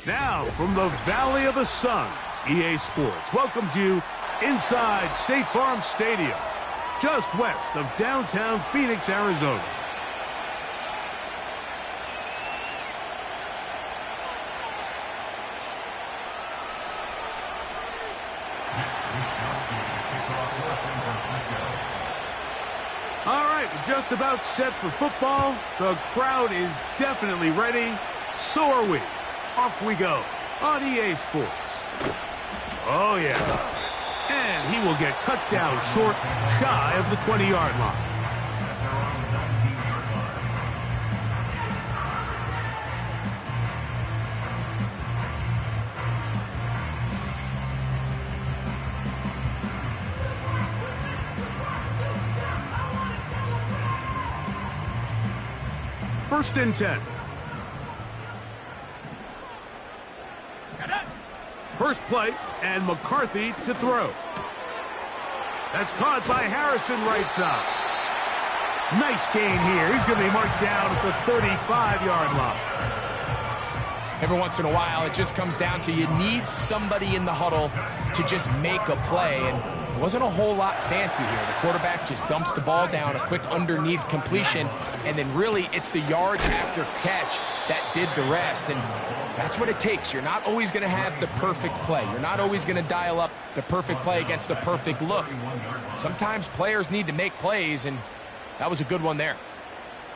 Now, from the Valley of the Sun, EA Sports welcomes you inside State Farm Stadium, just west of downtown Phoenix, Arizona. All right, we're just about set for football. The crowd is definitely ready. So are we. Off we go on EA Sports. Oh, yeah. And he will get cut down short, shy of the 20-yard line. First and 10. First play, and McCarthy to throw. That's caught by Harrison right side. Nice gain here. He's going to be marked down at the 35-yard line. Every once in a while, it just comes down to you need somebody in the huddle to just make a play, and it wasn't a whole lot fancy here. The quarterback just dumps the ball down, a quick underneath completion, and then really it's the yards after catch that did the rest, and that's what it takes. You're not always going to have the perfect play. You're not always going to dial up the perfect play against the perfect look. Sometimes players need to make plays, and that was a good one there.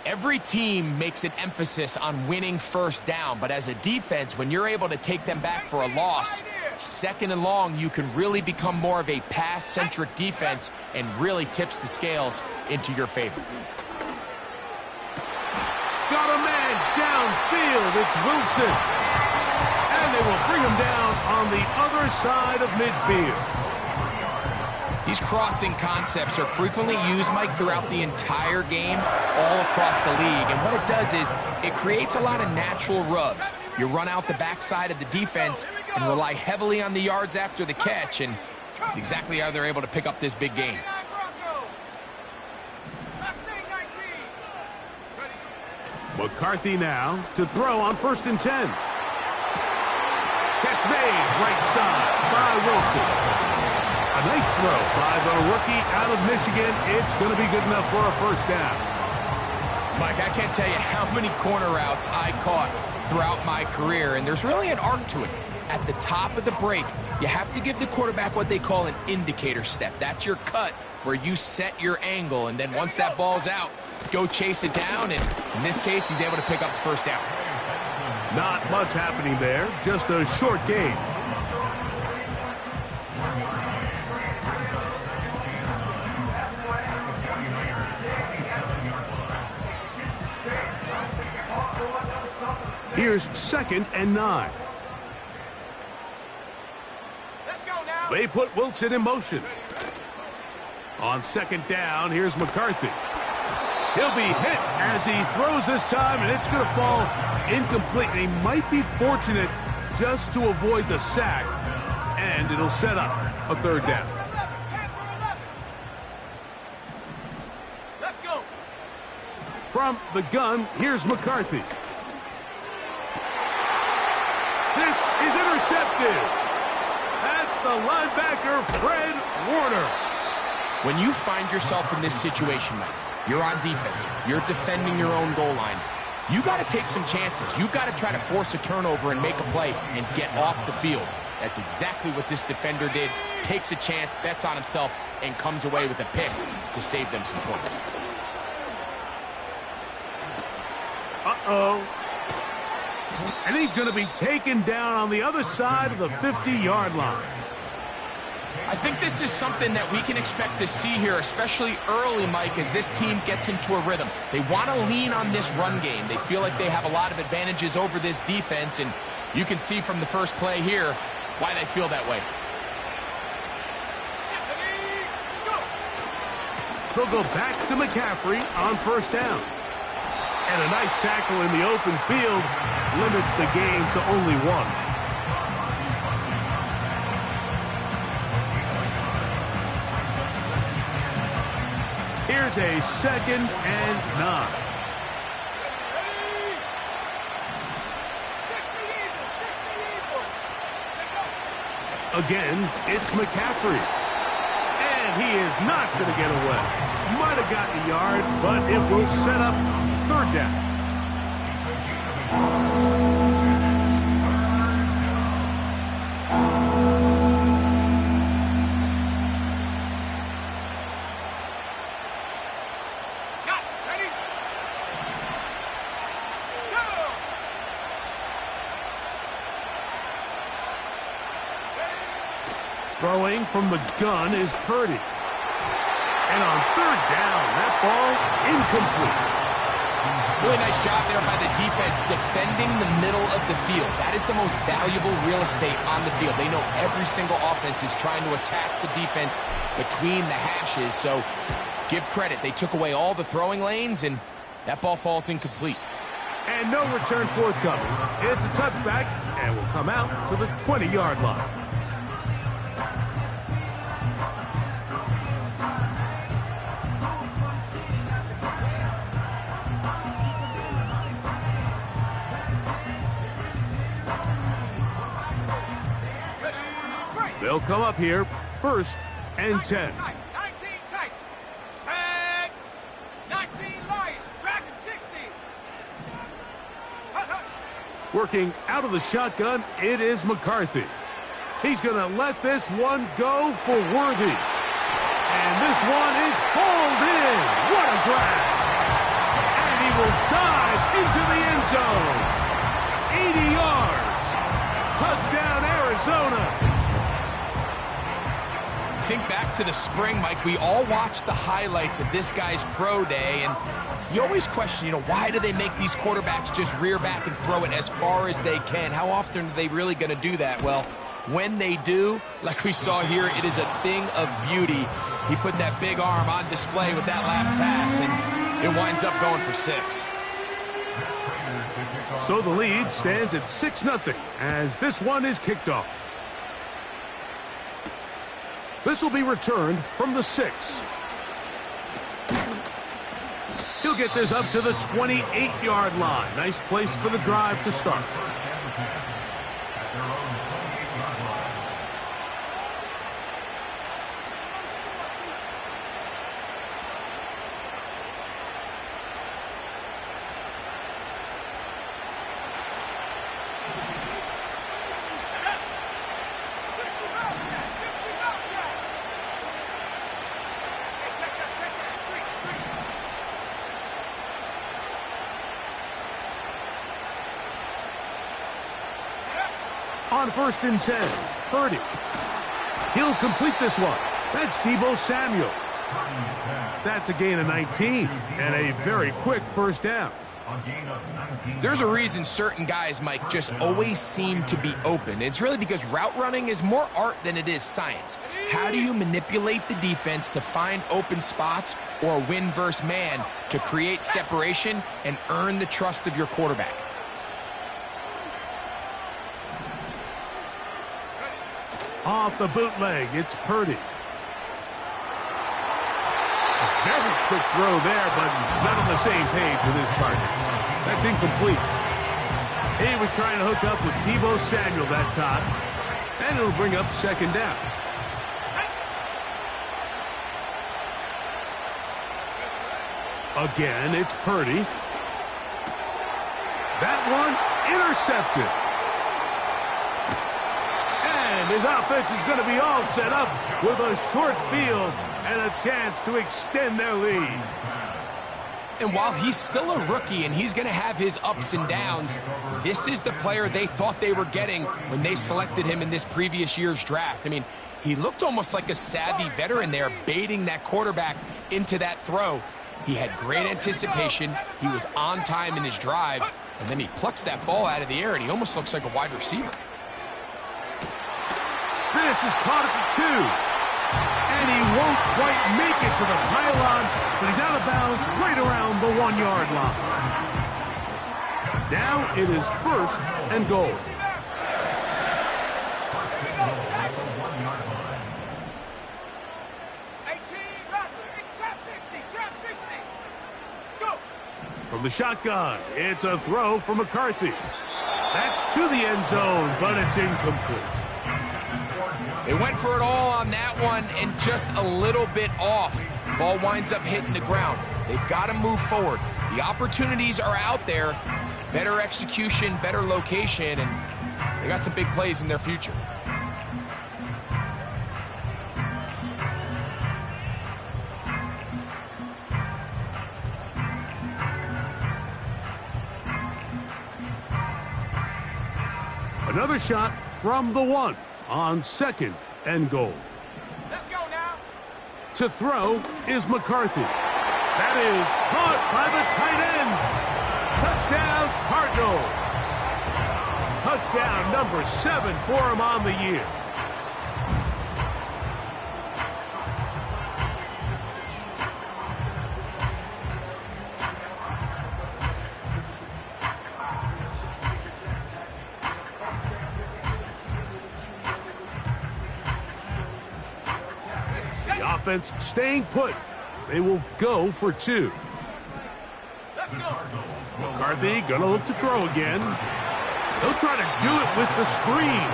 Every team makes an emphasis on winning first down, but as a defense, when you're able to take them back for a loss, second and long, you can really become more of a pass-centric defense and really tips the scales into your favor. Got a man downfield. It's Wilson. And they will bring him down on the other side of midfield. These crossing concepts are frequently used, Mike, throughout the entire game, all across the league. And what it does is it creates a lot of natural rubs. You run out the backside of the defense and rely heavily on the yards after the catch, and it's exactly how they're able to pick up this big gain. McCarthy now to throw on first and 10. Catch made right side by Wilson. A nice throw by the rookie out of Michigan. It's going to be good enough for a first down. Mike, I can't tell you how many corner routes I caught throughout my career, and there's really an art to it. At the top of the break, you have to give the quarterback what they call an indicator step. That's your cut where you set your angle, and then once that ball's out, go chase it down, and in this case, he's able to pick up the first down. Not much happening there, just a short gain. Here's second and 9. Let's go now. They put Wilson in motion. On second down, here's McCarthy. He'll be hit as he throws this time, and it's going to fall incomplete. And he might be fortunate just to avoid the sack, and it'll set up a third down. Let's go. From the gun, here's McCarthy. This is intercepted. That's the linebacker, Fred Warner. When you find yourself in this situation, Mike, you're on defense, you're defending your own goal line, you got to take some chances. You got to try to force a turnover and make a play and get off the field. That's exactly what this defender did. Takes a chance, bets on himself, and comes away with a pick to save them some points. Uh-oh. And he's going to be taken down on the other side of the 50-yard line. I think this is something that we can expect to see here, especially early, Mike, as this team gets into a rhythm. They want to lean on this run game. They feel like they have a lot of advantages over this defense, and you can see from the first play here why they feel that way. They'll go back to McCaffrey on first down. And a nice tackle in the open field limits the game to only one. Here's a second and 9. Again, it's McCaffrey. And he is not going to get away. Might have gotten a yard, but it will set up third down. Throwing from the gun is Purdy. And on third down, that ball incomplete. Really nice job there by the defense defending the middle of the field. That is the most valuable real estate on the field. They know every single offense is trying to attack the defense between the hashes. So give credit. They took away all the throwing lanes, and that ball falls incomplete. And no return forthcoming. It's a touchback, and will come out to the 20-yard line. They'll come up here, first and 10. 19 tight. Set. 19 light. Dragon 60. Working out of the shotgun, it is McCarthy. He's going to let this one go for Worthy. And this one is hauled in. What a grab. And he will dive into the end zone. 80 yards. Touchdown, Arizona. Think back to the spring, Mike. We all watched the highlights of this guy's pro day, and you always question, why do they make these quarterbacks just rear back and throw it as far as they can? How often are they really going to do that? Well, when they do, like we saw here, it is a thing of beauty. He put that big arm on display with that last pass, and it winds up going for 6. So the lead stands at 6-0 as this one is kicked off. This will be returned from the 6. He'll get this up to the 28-yard line. Nice place for the drive to start. On first and 10, Purdy. He'll complete this one. That's Deebo Samuel. That's a gain of 19 and a very quick first down. There's a reason certain guys, Mike, just always seem to be open. It's really because route running is more art than it is science. How do you manipulate the defense to find open spots or win versus man to create separation and earn the trust of your quarterback? Off the bootleg, it's Purdy. A very quick throw there, but not on the same page with his target. That's incomplete. He was trying to hook up with Deebo Samuel that time, and it'll bring up second down. Again, it's Purdy. That one intercepted. And his offense is going to be all set up with a short field and a chance to extend their lead. And while he's still a rookie and he's going to have his ups and downs, this is the player they thought they were getting when they selected him in this previous year's draft. I mean, he looked almost like a savvy veteran there, baiting that quarterback into that throw. He had great anticipation. He was on time in his drive, and then he plucks that ball out of the air, and he almost looks like a wide receiver. This is caught at the 2. And he won't quite make it to the pylon, but he's out of bounds right around the 1-yard line. Now it is first and goal. From the shotgun, it's a throw from McCarthy. That's to the end zone, but it's incomplete. They went for it all on that one and just a little bit off. Ball winds up hitting the ground. They've got to move forward. The opportunities are out there. Better execution, better location, and they got some big plays in their future. Another shot from the 1 on 2nd and goal. Let's go now. To throw is McCarthy. That is caught by the tight end. Touchdown, Cardinals. Touchdown number 7 for him on the year. The offense staying put. They will go for 2. Let's go. McCarthy gonna look to throw again. He'll try to do it with the screen.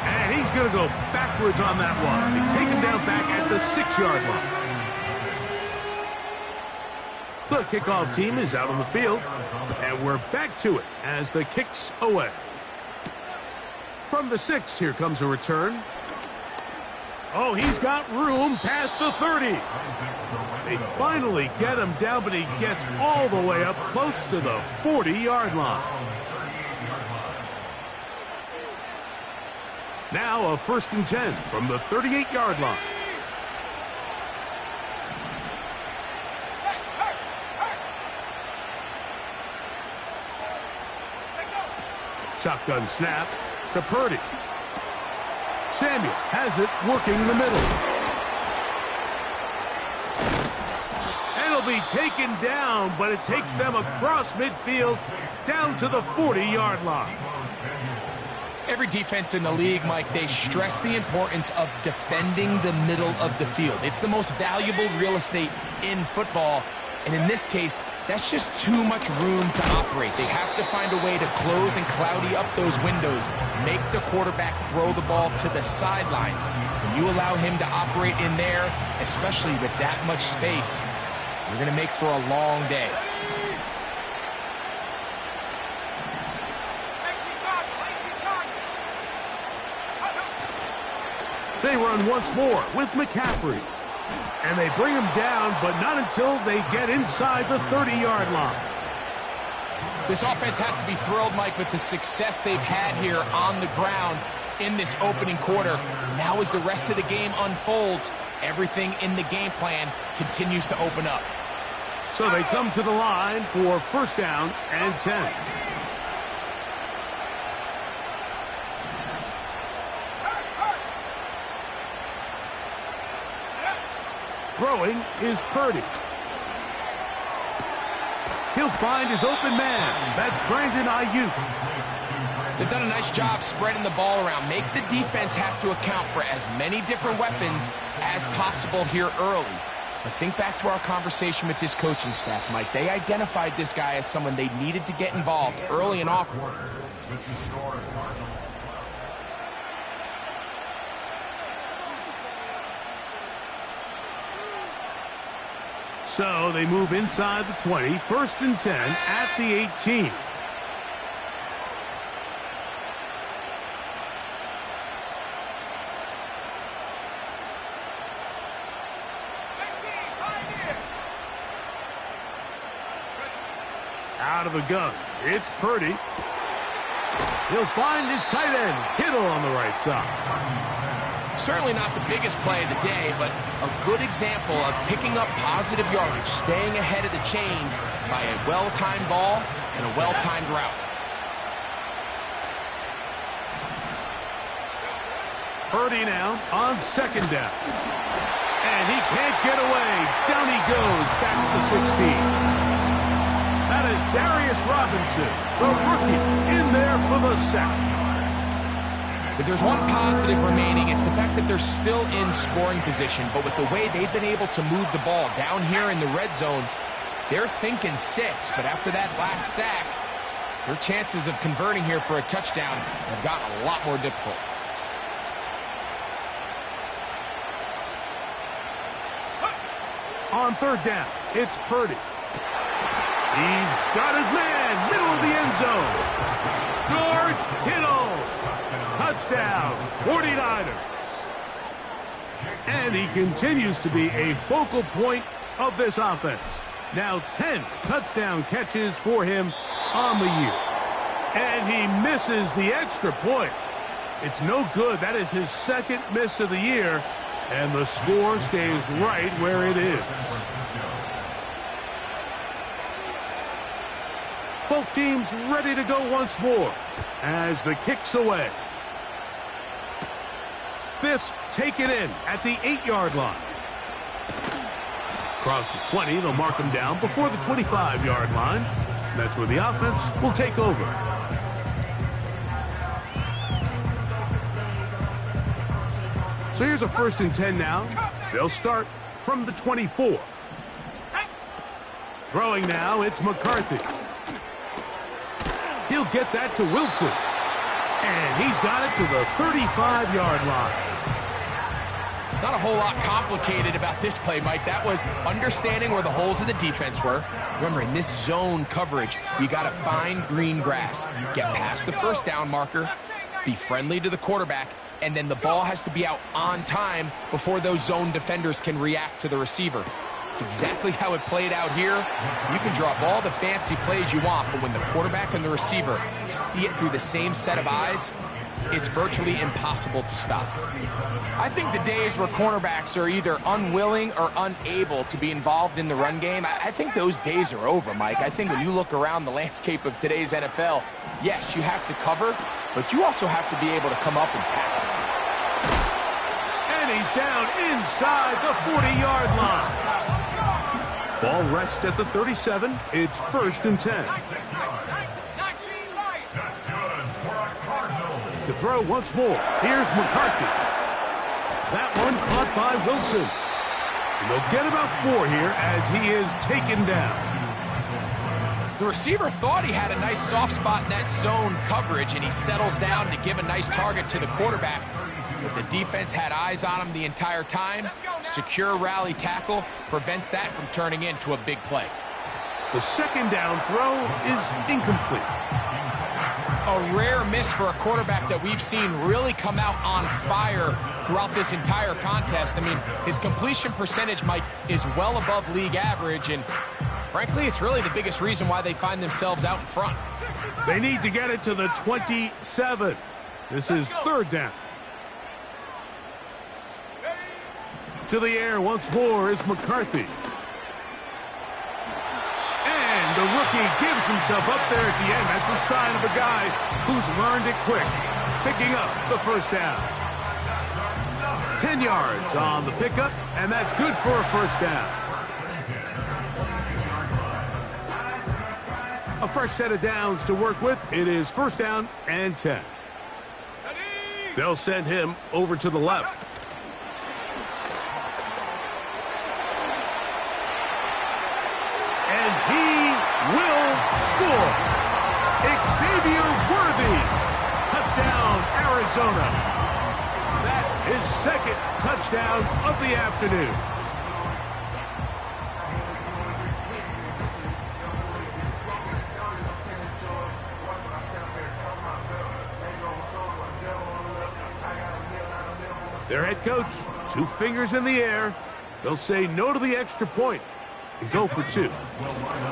And he's gonna go backwards on that one. They take him down back at the 6-yard line. The kickoff team is out on the field. And we're back to it as the kick's away. From the 6, here comes a return. Oh, he's got room past the 30. They finally get him down, but he gets all the way up close to the 40-yard line. Now a 1st and 10 from the 38-yard line. Shotgun snap to Purdy. Samuel has it working the middle. And it'll be taken down, but it takes them across midfield down to the 40-yard line. Every defense in the league, Mike, they stress the importance of defending the middle of the field. It's the most valuable real estate in football. And in this case, that's just too much room to operate. They have to find a way to close and cloudy up those windows, make the quarterback throw the ball to the sidelines. When you allow him to operate in there, especially with that much space, you're going to make for a long day. They run once more with McCaffrey. And they bring him down, but not until they get inside the 30-yard line. This offense has to be thrilled, Mike, with the success they've had here on the ground in this opening quarter. Now as the rest of the game unfolds, everything in the game plan continues to open up. So they come to the line for 1st down and 10. Throwing is Purdy. He'll find his open man. That's Brandon Ayuk. They've done a nice job spreading the ball around. Make the defense have to account for as many different weapons as possible here early. But think back to our conversation with this coaching staff, Mike. They identified this guy as someone they needed to get involved early and often. So they move inside the 20, 1st and 10 at the 18. Out of the gun, it's Purdy. He'll find his tight end, Kittle, on the right side. Certainly not the biggest play of the day, but a good example of picking up positive yardage, staying ahead of the chains by a well-timed ball and a well-timed route. Purdy now on 2nd down. And he can't get away. Down he goes back to the 16. That is Darius Robinson, the rookie, in there for the sack. If there's one positive remaining, it's the fact that they're still in scoring position. But with the way they've been able to move the ball down here in the red zone, they're thinking 6. But after that last sack, their chances of converting here for a touchdown have gotten a lot more difficult. On third down, it's Purdy. He's got his man, middle of the end zone. George Kittle. Touchdown, 49ers. And he continues to be a focal point of this offense. Now 10 touchdown catches for him on the year. And he misses the extra point. It's no good. That is his second miss of the year. And the score stays right where it is. Both teams ready to go once more as the kick's away. This taken in at the 8-yard line. Across the 20, they'll mark him down before the 25-yard line. That's where the offense will take over. So here's a 1st and 10 now. They'll start from the 24. Throwing now, it's McCarthy. He'll get that to Wilson. And he's got it to the 35-yard line. Not a whole lot complicated about this play, Mike. That was understanding where the holes of the defense were. Remember, in this zone coverage, you got to find green grass. Get past the first down marker, be friendly to the quarterback, and then the ball has to be out on time before those zone defenders can react to the receiver. It's exactly how it played out here. You can draw up all the fancy plays you want, but when the quarterback and the receiver see it through the same set of eyes, it's virtually impossible to stop. I think the days where cornerbacks are either unwilling or unable to be involved in the run game, I think those days are over, Mike. I think when you look around the landscape of today's NFL, yes, you have to cover, but you also have to be able to come up and tackle. And he's down inside the 40-yard line. Ball rests at the 37. It's 1st and 10. To throw once more. Here's McCarthy. That one caught by Wilson. And they'll get about 4 here as he is taken down. The receiver thought he had a nice soft spot in that zone coverage, and he settles down to give a nice target to the quarterback. But the defense had eyes on him the entire time. Secure rally tackle prevents that from turning into a big play. The 2nd down throw is incomplete. A rare miss for a quarterback that we've seen really come out on fire throughout this entire contest. I mean, his completion percentage, Mike, is well above league average, and frankly, it's really the biggest reason why they find themselves out in front. They need to get it to the 27. This is 3rd down. To the air once more is McCarthy. And the rookie gives himself up there at the end. That's a sign of a guy who's learned it quick. Picking up the 1st down. 10 yards on the pickup, and that's good for a 1st down. A fresh set of downs to work with. It is 1st down and 10. They'll send him over to the left. And he will score. Xavier Worthy. Touchdown, Arizona. That is 2nd touchdown of the afternoon. Their head coach, 2 fingers in the air. They'll say no to the extra point and go for 2.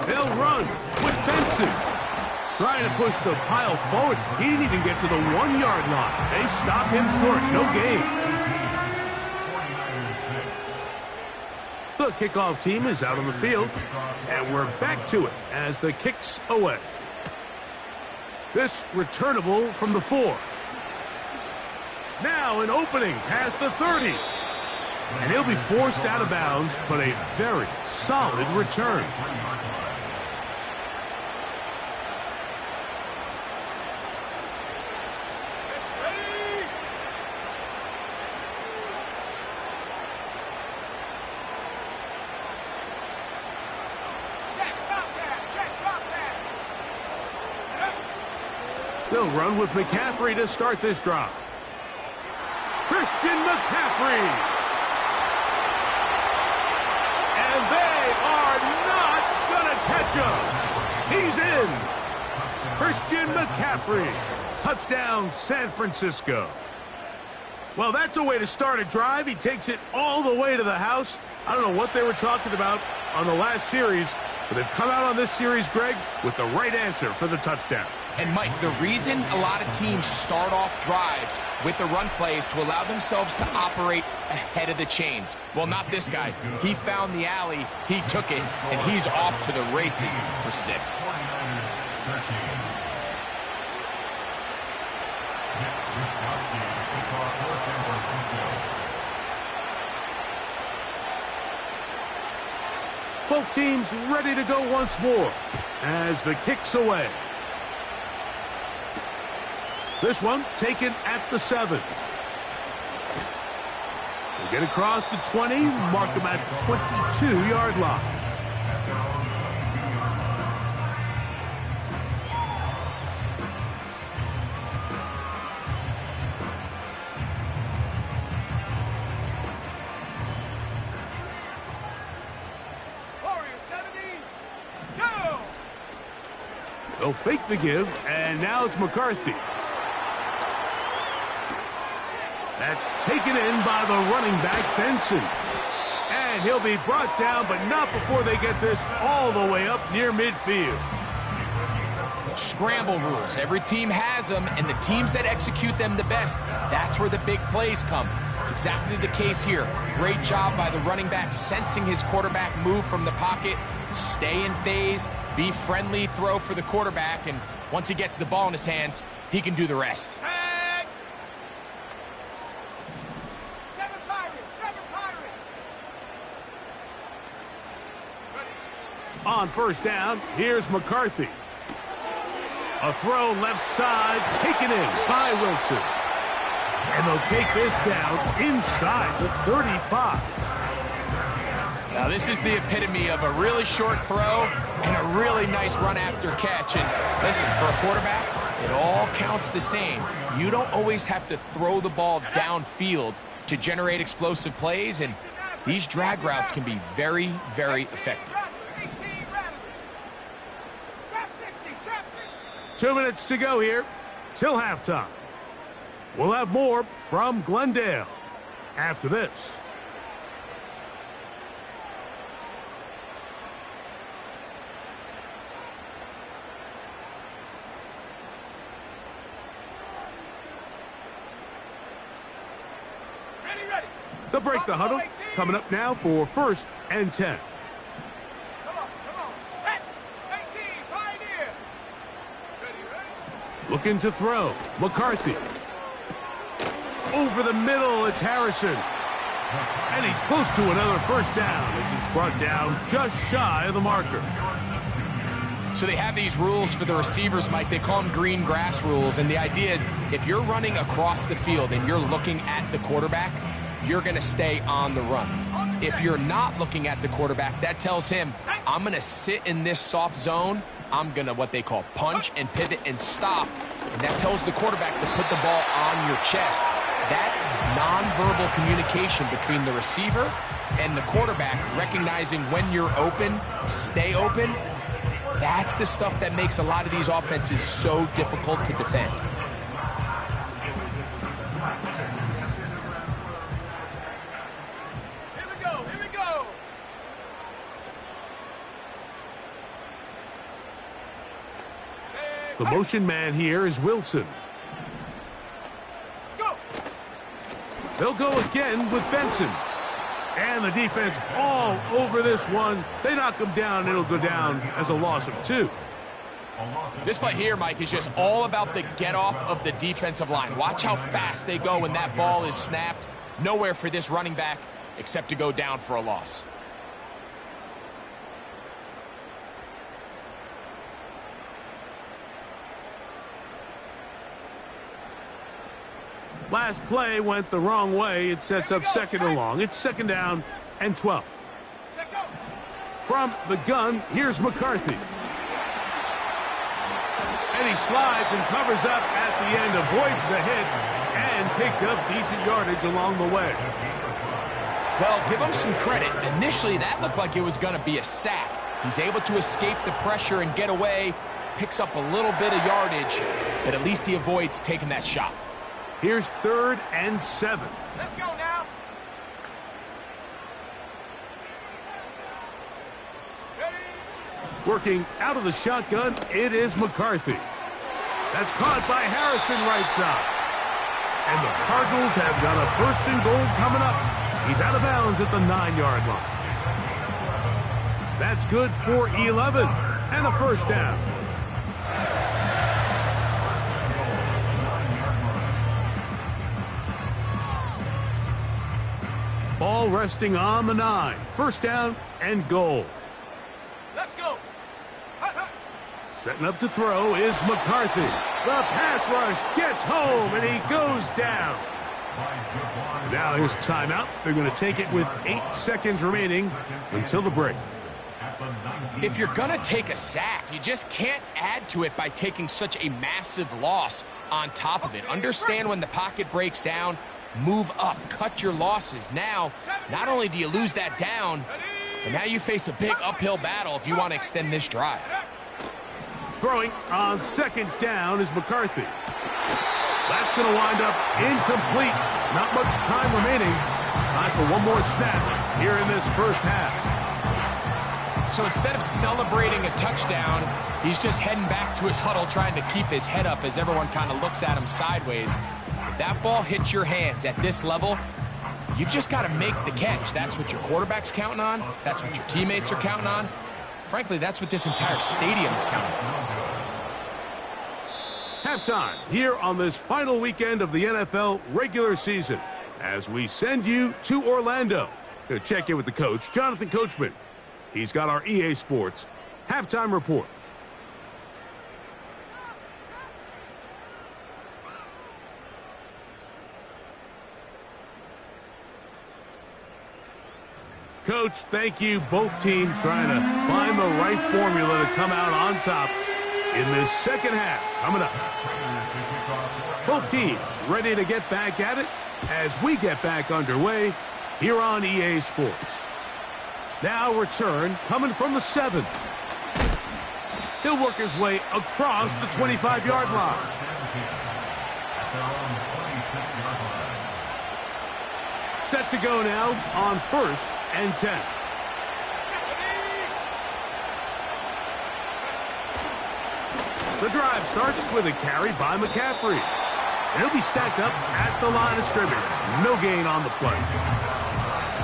They'll run with Benson. Trying to push the pile forward. He didn't even get to the 1-yard line. They stop him short. No gain. The kickoff team is out on the field, and we're back to it as the kick's away. This returnable from the 4. Now an opening past the 30. And he'll be forced out of bounds, but a very solid return. They'll run with McCaffrey to start this drive. Christian McCaffrey. And And they are not going to catch him. He's in. Christian McCaffrey. Touchdown, San Francisco. Well, that's a way to start a drive. He takes it all the way to the house. I don't know what they were talking about on the last series, but they've come out on this series, Greg, with the right answer for the touchdown. And, Mike, the reason a lot of teams start off drives with the run play is to allow themselves to operate ahead of the chains. Well, not this guy. He found the alley, he took it, and he's off to the races for 6. Both teams ready to go once more as the kick's away. This one taken at the 7. They get across the 20, mark them at the 22-yard line. They'll fake the give, and now it's McCarthy. That's taken in by the running back, Benson. And he'll be brought down, but not before they get this all the way up near midfield. Scramble rules. Every team has them, and the teams that execute them the best, that's where the big plays come. It's exactly the case here. Great job by the running back sensing his quarterback move from the pocket, stay in phase, be friendly, throw for the quarterback, and once he gets the ball in his hands, he can do the rest. On first down, here's McCarthy. A throw left side, taken in by Wilson. And they'll take this down inside the 35. Now this is the epitome of a really short throw and a really nice run after catch. And listen, for a quarterback, it all counts the same. You don't always have to throw the ball downfield to generate explosive plays, and these drag routes can be very, very effective. 2 minutes to go here till halftime. We'll have more from Glendale after this. Ready. They'll break the huddle. Coming up now for 1st and 10. Come on. Set. 18. Pioneer. Ready. Looking to throw. McCarthy. Over the middle, it's Harrison. And he's close to another first down as he's brought down just shy of the marker. So they have these rules for the receivers, Mike. They call them green grass rules. And the idea is if you're running across the field and you're looking at the quarterback, you're going to stay on the run. If you're not looking at the quarterback, that tells him, I'm going to sit in this soft zone. I'm going to what they call punch and pivot and stop. And that tells the quarterback to put the ball on your chest. That nonverbal communication between the receiver and the quarterback, recognizing when you're open, stay open, that's the stuff that makes a lot of these offenses so difficult to defend. Here we go. The motion man here is Wilson. Go. They'll go again with Benson. And the defense all over this one. They knock him down. It'll go down as a loss of 2. This play here, Mike, is just all about the get-off of the defensive line. Watch how fast they go when that ball is snapped. Nowhere for this running back except to go down for a loss. Last play went the wrong way. It sets up 2nd and long. It's 2nd down and 12. From the gun, here's McCarthy. And he slides and covers up at the end, avoids the hit, and picked up decent yardage along the way. Well, give him some credit. Initially, that looked like it was going to be a sack. He's able to escape the pressure and get away, picks up a little bit of yardage, but at least he avoids taking that shot. Here's 3rd and 7. Let's go now. Ready? Working out of the shotgun, it is McCarthy. That's caught by Harrison right side. And the Cardinals have got a 1st and goal coming up. He's out of bounds at the 9-yard line. That's good for 11 and a 1st down. Ball resting on the 9. 1st down and goal. Let's go. Setting up to throw is McCarthy. The pass rush gets home, and he goes down. And now here's timeout. They're going to take it with 8 seconds remaining until the break. If you're going to take a sack, you just can't add to it by taking such a massive loss on top of it. Understand when the pocket breaks down, move up, cut your losses. Now, not only do you lose that down, but now you face a big uphill battle if you want to extend this drive. Throwing on 2nd down is McCarthy. That's going to wind up incomplete. Not much time remaining. Time for one more snap here in this 1st half. So instead of celebrating a touchdown, he's just heading back to his huddle trying to keep his head up as everyone kind of looks at him sideways. If that ball hits your hands at this level, you've just got to make the catch. That's what your quarterback's counting on. That's what your teammates are counting on. Frankly, that's what this entire stadium's counting on. Halftime here on this final weekend of the NFL regular season as we send you to Orlando. Going to check in with the coach, Jonathan Coachman. He's got our EA Sports halftime report. Coach, thank you. Both teams trying to find the right formula to come out on top in this 2nd half. Coming up. Both teams ready to get back at it as we get back underway here on EA Sports. Now return coming from the 7. He'll work his way across the 25-yard line. Set to go now on 1st and 10. The drive starts with a carry by McCaffrey. And he'll be stacked up at the line of scrimmage. No gain on the play.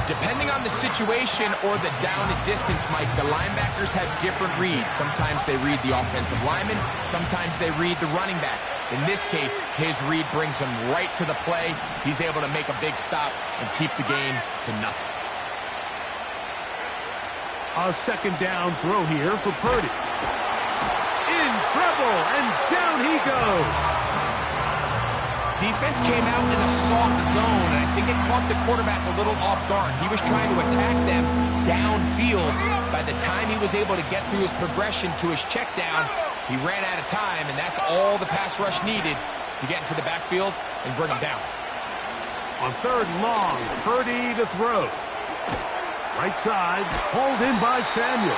Depending on the situation or the down and distance, Mike, the linebackers have different reads. Sometimes they read the offensive lineman. Sometimes they read the running back. In this case, his read brings him right to the play. He's able to make a big stop and keep the gain to nothing. A 2nd down throw here for Purdy. In trouble, and down he goes. Defense came out in a soft zone, and I think it caught the quarterback a little off guard. He was trying to attack them downfield. By the time he was able to get through his progression to his check down, he ran out of time, and that's all the pass rush needed to get into the backfield and bring him down. On 3rd and long, Purdy to throw. Right side, hauled in by Samuel.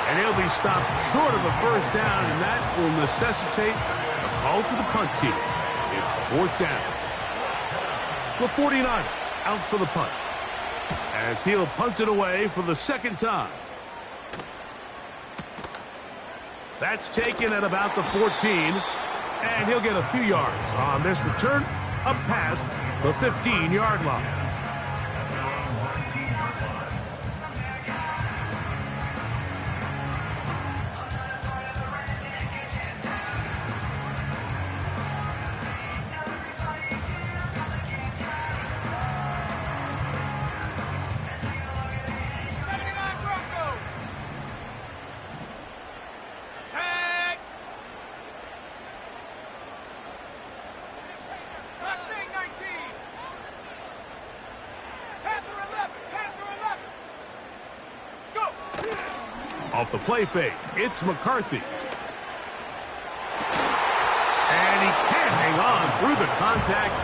And he'll be stopped short of a 1st down, and that will necessitate a call to the punt team. It's 4th down. The 49ers out for the punt as he'll punt it away for the 2nd time. That's taken at about the 14, and he'll get a few yards on this return up past the 15-yard line. Off the play fake, it's McCarthy. And he can't hang on through the contact.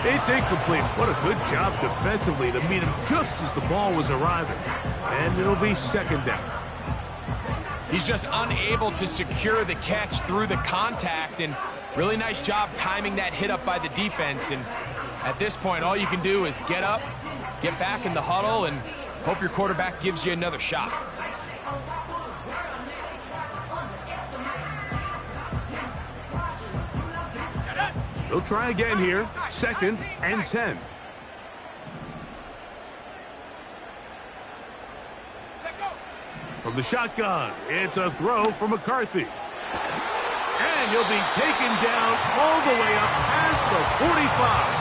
It's incomplete. What a good job defensively to meet him just as the ball was arriving. And it'll be second down. He's just unable to secure the catch through the contact, and really nice job timing that hit up by the defense. And at this point, all you can do is get up, get back in the huddle, and hope your quarterback gives you another shot. They'll try again here. Second and 10. From the shotgun, it's a throw for McCarthy. And he'll be taken down all the way up past the 45.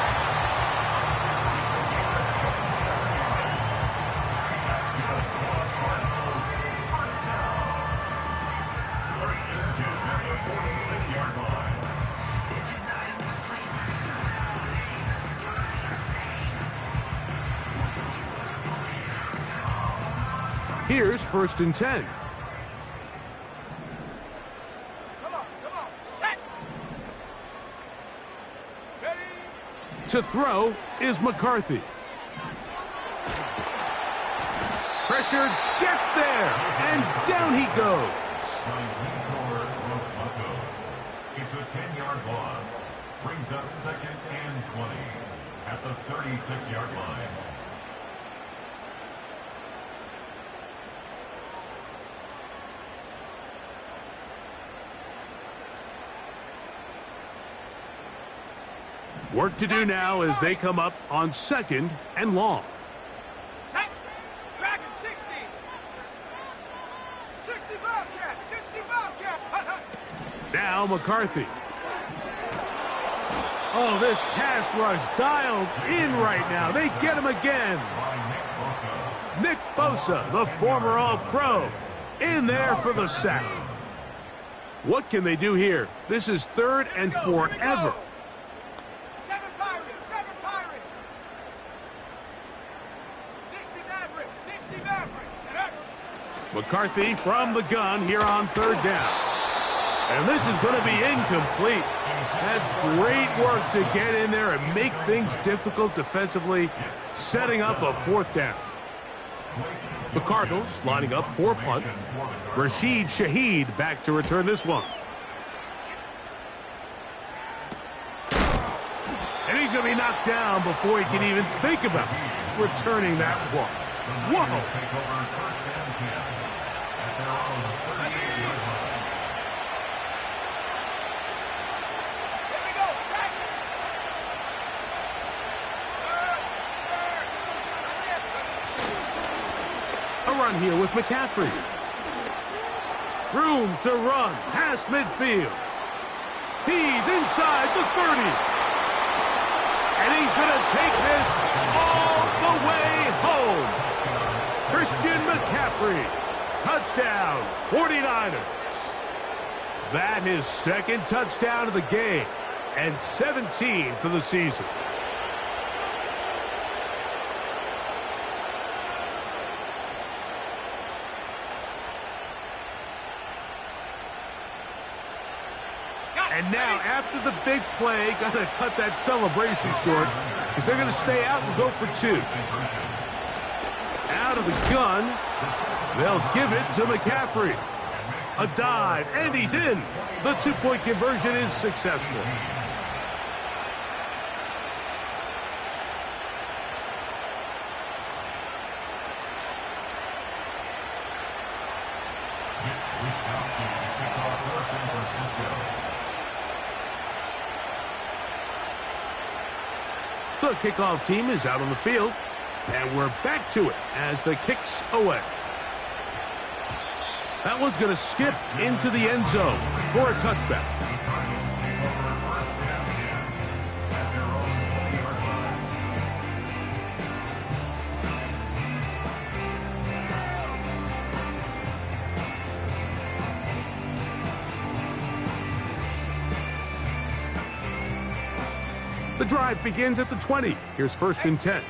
Here's first and 10. Come on, set. Ready. To throw is McCarthy. Pressured, gets there, and down he goes. It's a 10-yard loss. Brings up second and 20 at the 36-yard line. Work to do now as they come up on second and long. Set. Dragon 60. 60 Bobcat. 60 Bobcat. Now McCarthy. Oh, this pass rush dialed in right now. They get him again. Nick Bosa, the former All-Pro, in there for the sack. What can they do here? This is third and forever. McCarthy from the gun here on third down. And this is going to be incomplete. That's great work to get in there and make things difficult defensively, setting up a fourth down. The Cardinals lining up for punt. Rashid Shaheed back to return this one. And he's going to be knocked down before he can even think about returning that one. Whoa! A run here with McCaffrey. Room to run past midfield. He's inside the 30. And he's going to take this all the way home. Christian McCaffrey. Touchdown, 49ers. That his second touchdown of the game and 17 for the season. And now, after the big play, got to cut that celebration short because they're going to stay out and go for two. Out of the gun, they'll give it to McCaffrey. A dive, and he's in. The two-point conversion is successful. The kickoff team is out on the field, and we're back to it as the kick's away. That one's going to skip into the end zone for a touchback. The drive begins at the 20. Here's first and 10.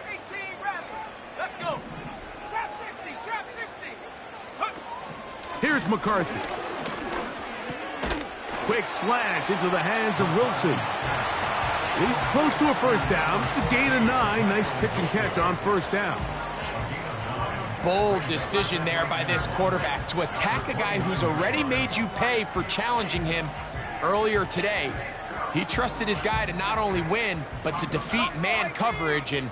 18, let's go. Trap 60, trap 60. Here's McCarthy. Quick slant into the hands of Wilson. He's close to a first down. It's a gain of 9. Nice pitch and catch on first down. Bold decision there by this quarterback to attack a guy who's already made you pay for challenging him earlier today. He trusted his guy to not only win, but to defeat man coverage, and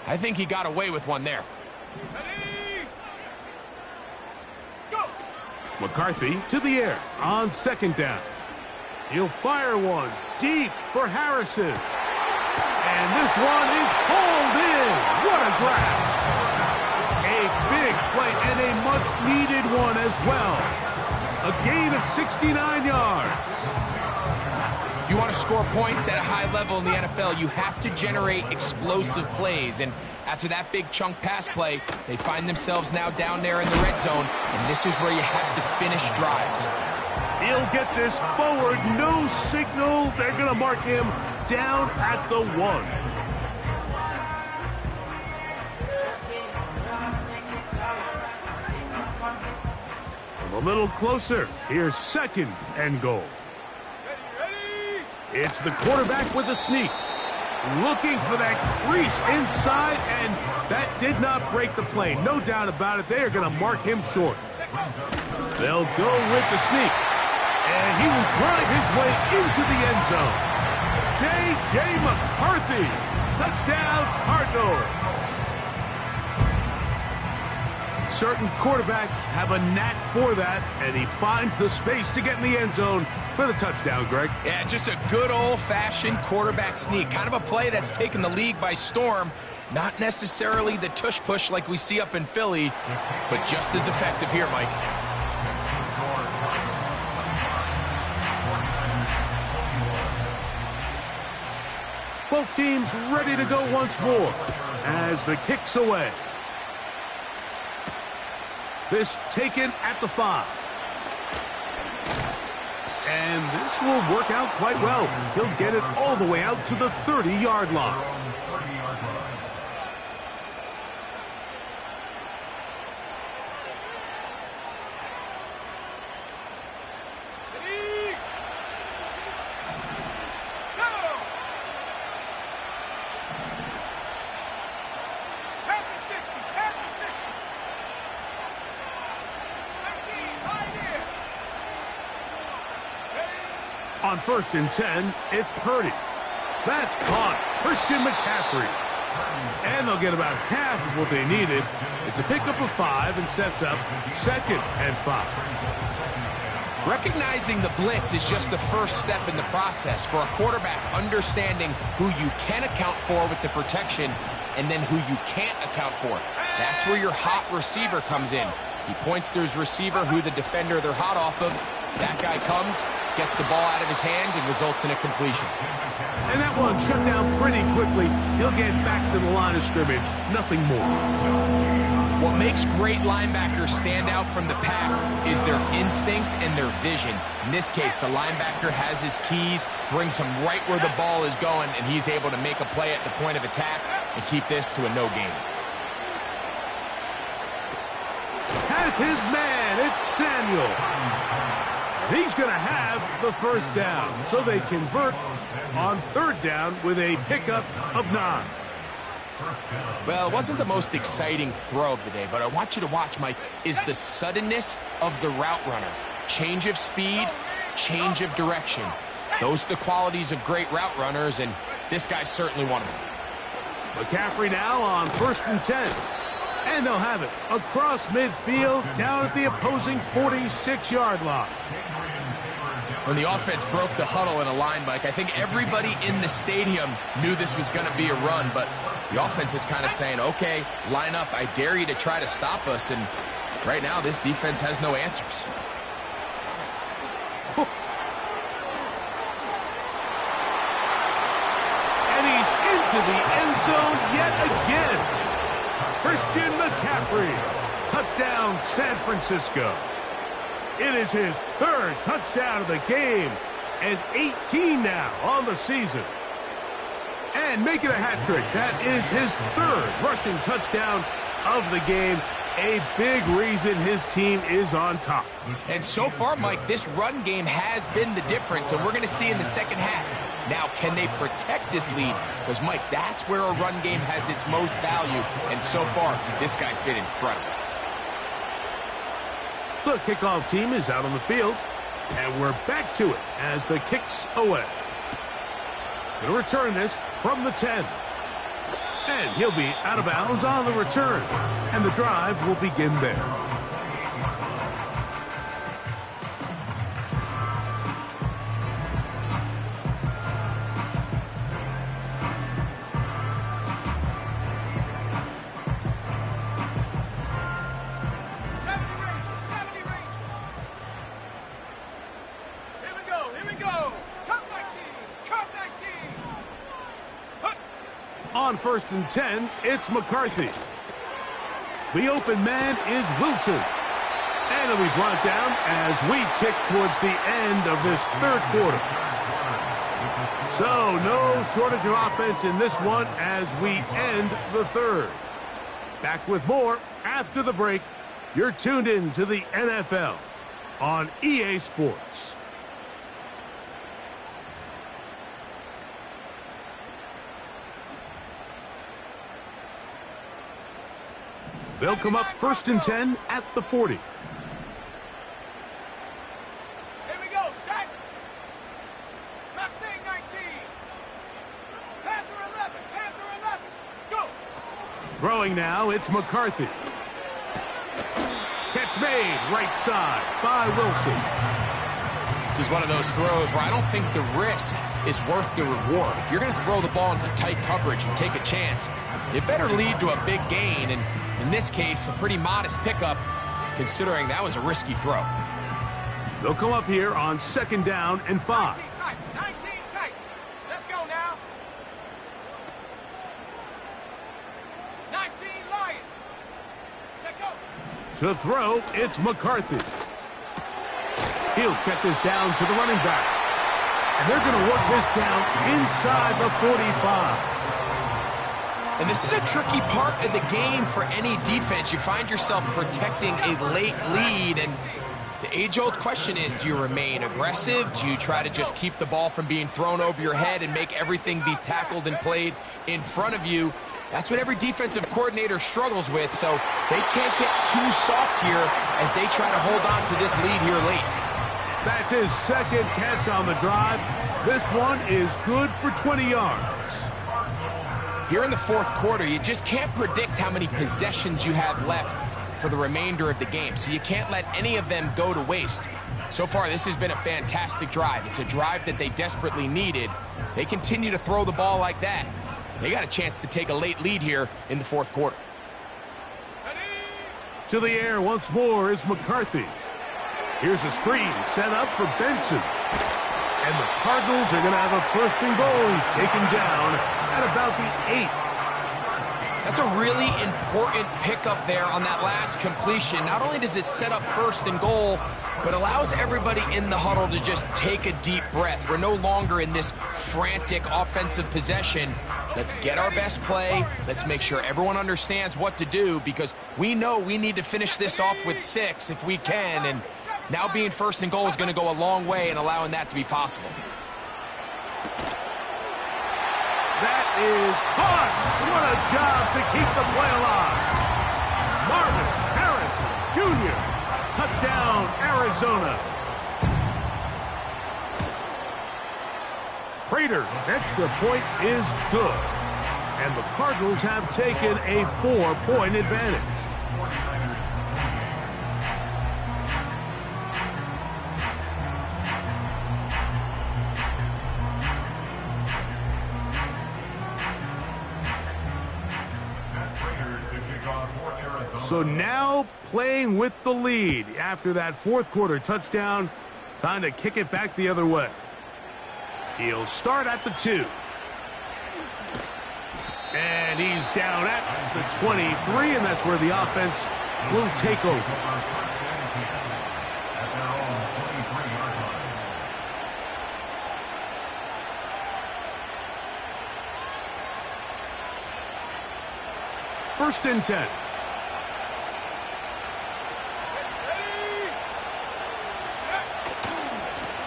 I think he got away with one there. Ready? Go! McCarthy to the air on second down. He'll fire one deep for Harrison. And this one is hauled in. What a grab. A big play and a much-needed one as well. A gain of 69 yards. If you want to score points at a high level in the NFL, you have to generate explosive plays. And after that big chunk pass play, they find themselves now down there in the red zone. And this is where you have to finish drives. He'll get this forward. No signal. They're going to mark him down at the 1. A little closer. Here's second and goal. It's the quarterback with a sneak. Looking for that crease inside, and that did not break the play. No doubt about it. They are going to mark him short. They'll go with the sneak. And he will drive his way into the end zone. J.J. McCarthy. Touchdown, Cardinals. Certain quarterbacks have a knack for that, and he finds the space to get in the end zone for the touchdown, Greg. Yeah, just a good old-fashioned quarterback sneak. Kind of a play that's taken the league by storm. Not necessarily the tush-push like we see up in Philly, but just as effective here, Mike. Both teams ready to go once more as the kick's away. This taken at the 5. And this will work out quite well. He'll get it all the way out to the 30-yard line. On 1st and 10, it's Purdy. That's caught. Christian McCaffrey. And they'll get about half of what they needed. It's a pickup of 5 and sets up 2nd and 5. Recognizing the blitz is just the first step in the process for a quarterback understanding who you can account for with the protection and then who you can't account for. That's where your hot receiver comes in. He points to his receiver who the defender they're hot off of. That guy comes, gets the ball out of his hand, and results in a completion. And that one shut down pretty quickly. He'll get back to the line of scrimmage. Nothing more. What makes great linebackers stand out from the pack is their instincts and their vision. In this case, the linebacker has his keys, brings him right where the ball is going, and he's able to make a play at the point of attack and keep this to a no gain. Has his man. It's Samuel. He's going to have the first down, so they convert on 3rd down with a pickup of 9. Well, it wasn't the most exciting throw of the day, but I want you to watch, Mike, is the suddenness of the route runner. Change of speed, change of direction. Those are the qualities of great route runners, and this guy's certainly one of them. McCaffrey now on 1st and 10. And they'll have it across midfield down at the opposing 46-yard line. When the offense broke the huddle in a line, Mike, I think everybody in the stadium knew this was going to be a run, but the offense is kind of saying, okay, line up, I dare you to try to stop us, and right now this defense has no answers. And he's into the end zone yet again. Christian McCaffrey. Touchdown, San Francisco. It is his 3rd touchdown of the game, and 18 now on the season. And making a hat trick. That is his 3rd rushing touchdown of the game. A big reason his team is on top. And so far, Mike, this run game has been the difference, and we're going to see in the second half. Now, can they protect this lead? Because, Mike, that's where a run game has its most value. And so far, this guy's been incredible. The kickoff team is out on the field. And we're back to it as the kick's away. Going to return this from the 10. And he'll be out of bounds on the return. And the drive will begin there. On 1st and 10, it's McCarthy. The open man is Wilson. And it'll be brought down as we tick towards the end of this third quarter. So, no shortage of offense in this one as we end the third. Back with more after the break. You're tuned in to the NFL on EA Sports. They'll come up 1st and 10 at the 40. Here we go, set. Mustang 19. Panther 11, Panther 11. Go. Throwing now, it's McCarthy. Catch made, right side by Wilson. This is one of those throws where I don't think the risk is worth the reward. If you're going to throw the ball into tight coverage and take a chance, it better lead to a big gain, and in this case, a pretty modest pickup, considering that was a risky throw. They'll come up here on 2nd down and 5. 19 tight, 19 tight. Let's go now. 19 Lions. Check out. To throw, it's McCarthy. He'll check this down to the running back. And they're going to work this down inside the 45. And this is a tricky part of the game for any defense. You find yourself protecting a late lead, and the age-old question is, do you remain aggressive? Do you try to just keep the ball from being thrown over your head and make everything be tackled and played in front of you? That's what every defensive coordinator struggles with, so they can't get too soft here as they try to hold on to this lead here late. That's his 2nd catch on the drive. This one is good for 20 yards. Here in the 4th quarter, you just can't predict how many possessions you have left for the remainder of the game, so you can't let any of them go to waste. So far, this has been a fantastic drive. It's a drive that they desperately needed. They continue to throw the ball like that. They got a chance to take a late lead here in the 4th quarter. To the air once more is McCarthy. Here's a screen set up for Benson. And the Cardinals are going to have a 1st and goal. He's taken down at about the 8. That's a really important pickup there on that last completion. Not only does it set up 1st and goal, but allows everybody in the huddle to just take a deep breath. We're no longer in this frantic offensive possession. Let's get our best play. Let's make sure everyone understands what to do, because we know we need to finish this off with 6 if we can, and now being 1st and goal is going to go a long way in allowing that to be possible. That is hard. What a job to keep the play alive. Marvin Harrison Jr. Touchdown, Arizona. Prater's extra point is good. And the Cardinals have taken a 4-point advantage. So now playing with the lead after that 4th quarter touchdown. Time to kick it back the other way. He'll start at the 2. And he's down at the 23, and that's where the offense will take over. First and 10.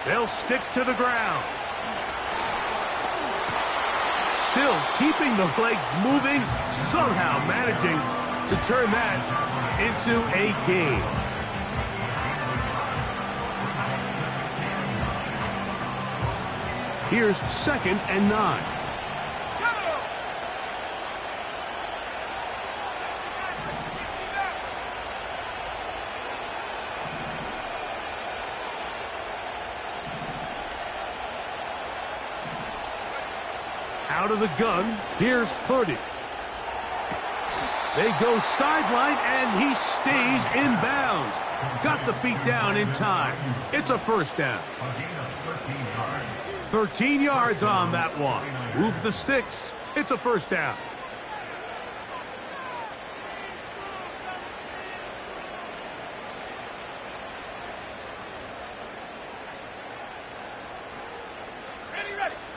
They'll stick to the ground. Still keeping the legs moving, somehow managing to turn that into a game. Here's 2nd and 9. Out of the gun, here's Purdy. They go sideline, and he stays in bounds. Got the feet down in time. It's a first down. 13 yards on that one. Move the sticks. It's a first down.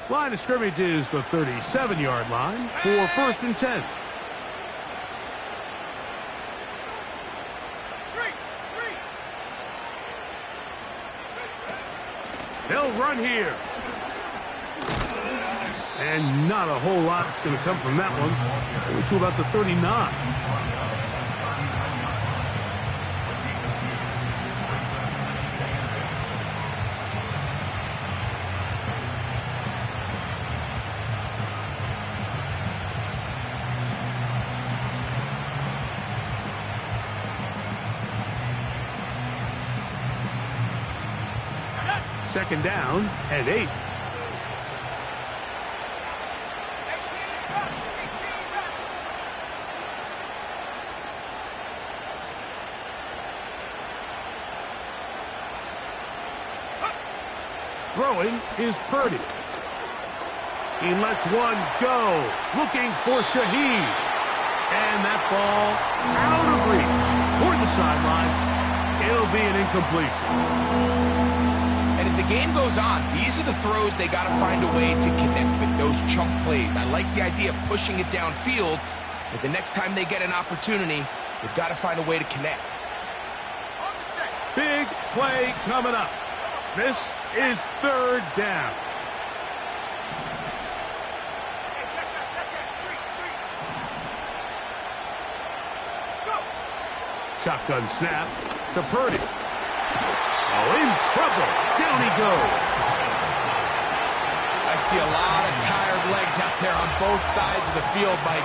Line of scrimmage is the 37-yard line for 1st and 10. They'll run here. And not a whole lot going to come from that one. Only to about the 39. Second down and 8. Throwing is Purdy. He lets one go. Looking for Shaheed. And that ball out of reach toward the sideline. It'll be an incompletion. And as the game goes on, these are the throws they got to find a way to connect with, those chunk plays. I like the idea of pushing it downfield, but the next time they get an opportunity, they've got to find a way to connect. Big play coming up. This is 3rd down. Shotgun snap to Purdy. Oh, in trouble. Down he goes. I see a lot of tired legs out there on both sides of the field, Mike.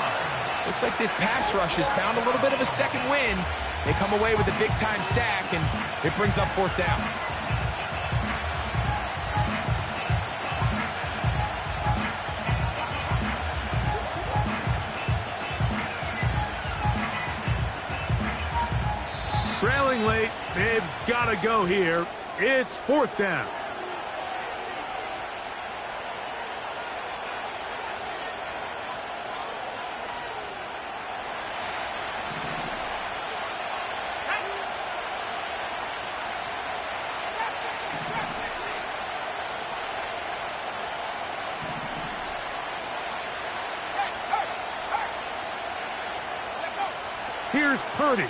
Looks like this pass rush has found a little bit of a second wind. They come away with a big-time sack, and it brings up 4th down. Trailing late, they've got to go here. It's 4th down. Here's Purdy.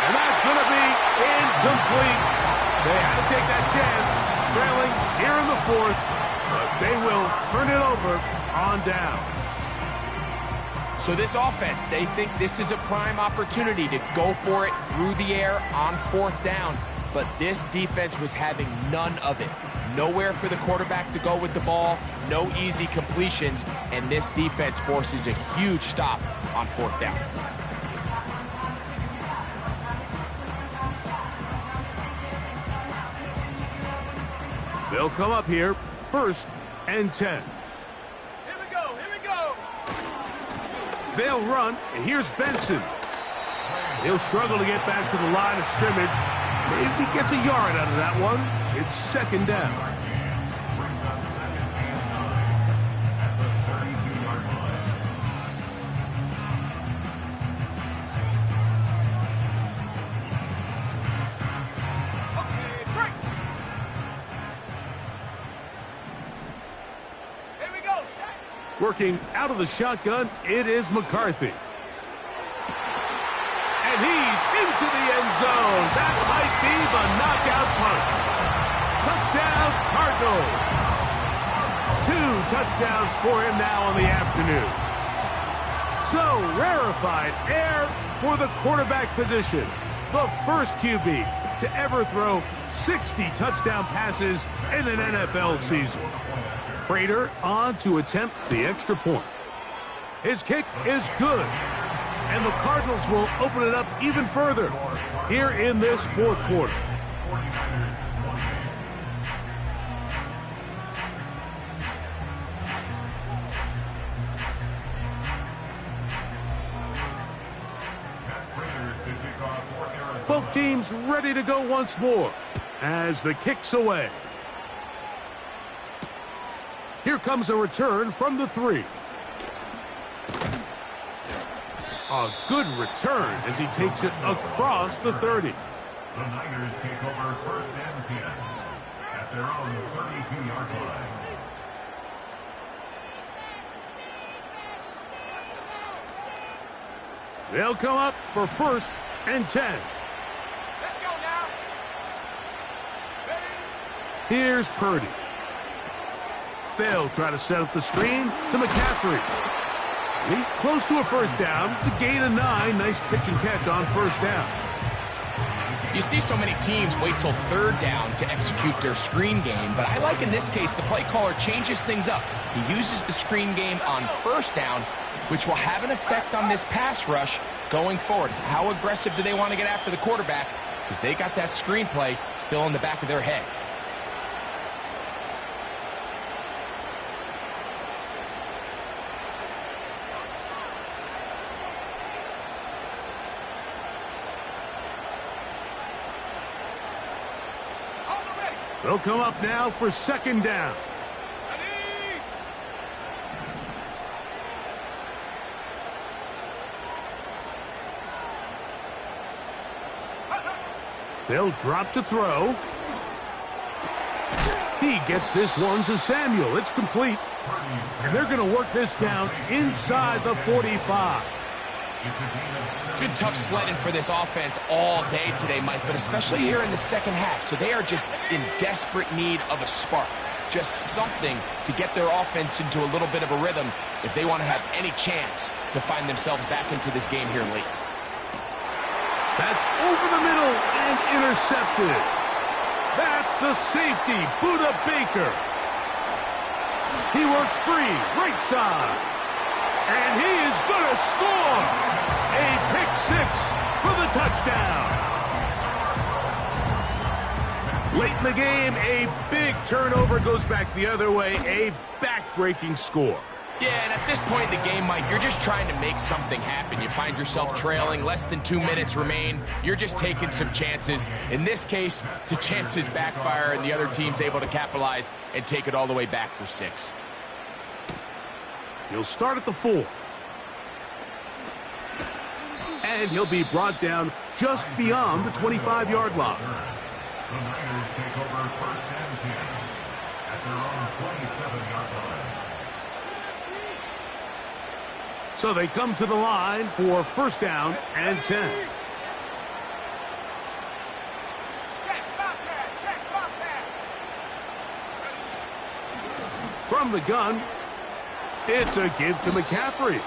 And that's going to be incomplete. They had to take that chance, trailing here in the 4th, but they will turn it over on down. So this offense, they think this is a prime opportunity to go for it through the air on 4th down, but this defense was having none of it. Nowhere for the quarterback to go with the ball, no easy completions, and this defense forces a huge stop on 4th down. They'll come up here, 1st and 10. Here we go, here we go. They'll run, and here's Benson. He'll struggle to get back to the line of scrimmage. Maybe he gets a yard out of that one. It's 2nd down. Brings up 2nd and 9 at the 32-yard line. Okay, break. Here we go, sack. Working out of the shotgun, it is McCarthy. And he's into the end zone. That might be the knockout punch. Touchdown, Cardinals. touchdowns for him now on the afternoon. So, rarefied air for the quarterback position. The first QB to ever throw 60 touchdown passes in an NFL season. Prater on to attempt the extra point. His kick is good. And the Cardinals will open it up even further here in this fourth quarter. Both teams ready to go once more as the kick's away. Here comes a return from the 3. A good return as he takes it across the 30. The Niners take over first and 10 at their own 32-yard line. They'll come up for first and 10. Let's go now. Here's Purdy. They'll try to set up the screen to McCaffrey. He's close to a first down. It's a gain of 9. Nice pitch and catch on first down. You see so many teams wait till third down to execute their screen game, but I like in this case the play caller changes things up. He uses the screen game on first down, which will have an effect on this pass rush going forward. How aggressive do they want to get after the quarterback? Because they got that screen play still in the back of their head. They'll come up now for second down. They'll drop to throw. He gets this one to Samuel. It's complete. And they're going to work this down inside the 45. It's been tough sledding for this offense all day today, Mike, but especially here in the second half. So they are just in desperate need of a spark. Just something to get their offense into a little bit of a rhythm if they want to have any chance to find themselves back into this game here late. That's over the middle and intercepted. That's the safety, Budda Baker. He works free, right side. And he is going to score. A pick 6 for the touchdown. Late in the game, a big turnover goes back the other way. A back-breaking score. Yeah, and at this point in the game, Mike, you're just trying to make something happen. You find yourself trailing, less than 2 minutes remain. You're just taking some chances. In this case, the chances backfire, and the other team's able to capitalize and take it all the way back for 6. He'll start at the 4. And he'll be brought down just beyond the 25-yard line. The Niners take over first and 10 at their own 27-yard line. So they come to the line for first down and 10. Check, Bobcat, check, Bobcat. From the gun, it's a give to McCaffrey.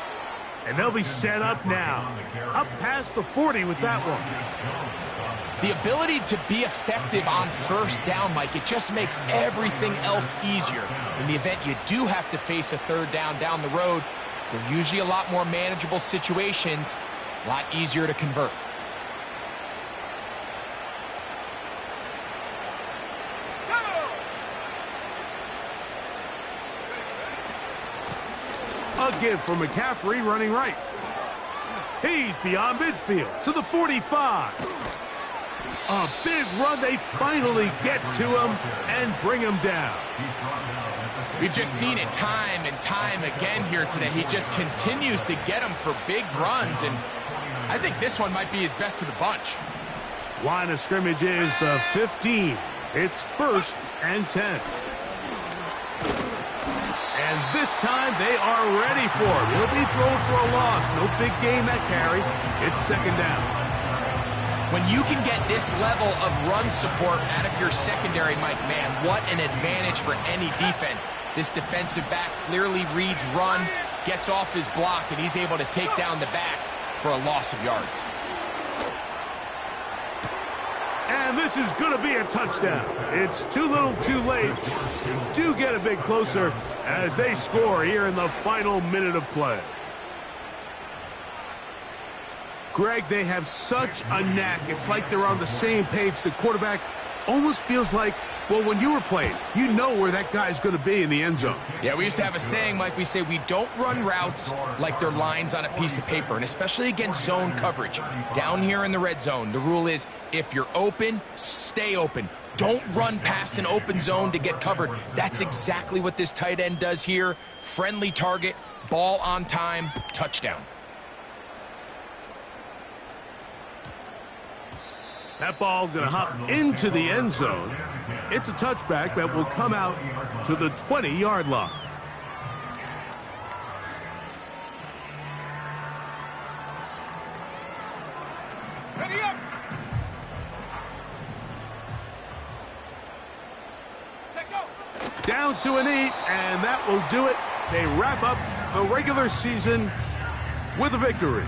And they'll be set up now. Up past the 40 with that one. The ability to be effective on first down, Mike, it just makes everything else easier. In the event you do have to face a third down the road, they're usually a lot more manageable situations, a lot easier to convert. A give for McCaffrey running right. He's beyond midfield to the 45. A big run. They finally get to him and bring him down. We've just seen it time and time again here today. He just continues to get them for big runs, and I think this one might be his best of the bunch. Line of scrimmage is the 15. It's first and 10. And this time they are ready for him. He'll be thrown for a loss. No big gain that carry. It's second down. When you can get this level of run support out of your secondary, Mike, man, what an advantage for any defense. This defensive back clearly reads run, gets off his block, and he's able to take down the back for a loss of yards. And this is going to be a touchdown. It's too little too late. Do get a bit closer as they score here in the final minute of play. Greg, they have such a knack. It's like they're on the same page. The quarterback almost feels like, well, when you were playing, you know where that guy's going to be in the end zone. Yeah, we used to have a saying, Mike, we say we don't run routes like they're lines on a piece of paper, and especially against zone coverage. Down here in the red zone, the rule is if you're open, stay open. Don't run past an open zone to get covered. That's exactly what this tight end does here. Friendly target, ball on time, touchdown. That ball going to hop into the end zone. It's a touchback that will come out to the 20-yard line. Ready up. Check go. Down to a knee, and that will do it. They wrap up the regular season with a victory.